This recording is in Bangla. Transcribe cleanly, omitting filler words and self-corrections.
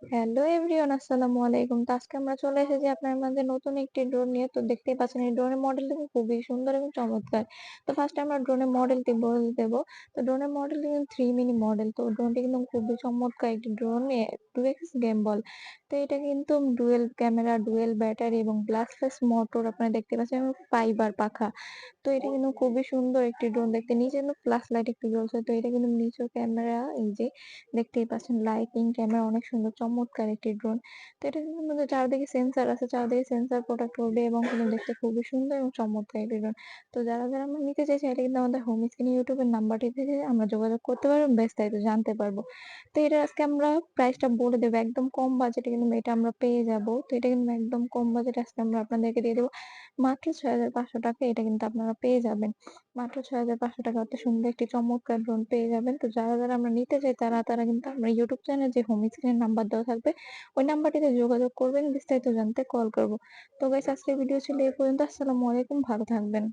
হ্যালো এভরিওয়ান, আসসালামু আলাইকুম। তো আজকে আমরা চলে এসেছি আপনার মাঝে নতুন একটি ড্রোন নিয়ে। তো দেখতেই পাচ্ছেন এই ড্রোনের মডেলটা কিন্তু খুবই সুন্দর এবং চমৎকার। তো ফার্স্ট এ আমরা ড্রোনের মডেলটি বলে দেব। তো ড্রোনের মডেলটি কিন্তু 3 মিনি মডেল। তো ড্রোনটি কিন্তু খুবই চমৎকার একটি ড্রোন 2x গিম্বল। তো এটা কিন্তু ডুয়াল ক্যামেরা, ডুয়াল ব্যাটারি এবং গ্লাসলেস মোটর আপনারা দেখতে পাচ্ছেন এবং ফাইবার পাখা। তো এটা কিন্তু খুবই সুন্দর একটি ড্রোন দেখতে। নিচে কিন্তু ফ্ল্যাশ লাইট একটু জ্বলছে। তো এটা কিন্তু নিচেও ক্যামেরা, এই যে দেখতেই পাচ্ছেন লাইটিং, ক্যামেরা অনেক সুন্দর চমৎকার একটি ড্রোন। তো এটা কিন্তু মধ্যে চারদিকে সেন্সর আছে, চারদিকে সেন্সর প্রোটেক্ট করবে এবং কিন্তু দেখতে খুবই সুন্দর এবং চমৎকার একটি ড্রোন। তো যারা আমরা নিতে চাইছি এটা কিন্তু আমাদের হোম স্ক্রিনে ইউটিউবের নাম্বারটি থেকে আমরা যোগাযোগ করতে পারবো, বিস্তারিত জানতে পারবো। তো এটা আজকে আমরা প্রাইসটা বলে দেবো, একদম কম বাজেটে কিন্তু এটা আমরা পেয়ে যাবো। তো এটা কিন্তু একদম কম বাজেটে আজকে আমরা আপনাদেরকে দিয়ে দেবো মাত্র ৳৬,৫০০। এটা কিন্তু আপনারা পেয়ে যাবেন। মাত্র ৳৬,৫০০ অত সুন্দর একটি চমৎকার ড্রোন পেয়ে যাবেন। তো যারা আমরা নিতে চাই তারা কিন্তু আমার ইউটিউব চ্যানেলে যে হোম স্ক্রিনে নাম্বার দেওয়া থাকবে, ওই নাম্বারটিতে যোগাযোগ করবেন, বিস্তারিত জানতে কল করব। তো গাইস আজকের ভিডিও ছিল এ পর্যন্ত। আসসালামু আলাইকুম, ভালো থাকবেন।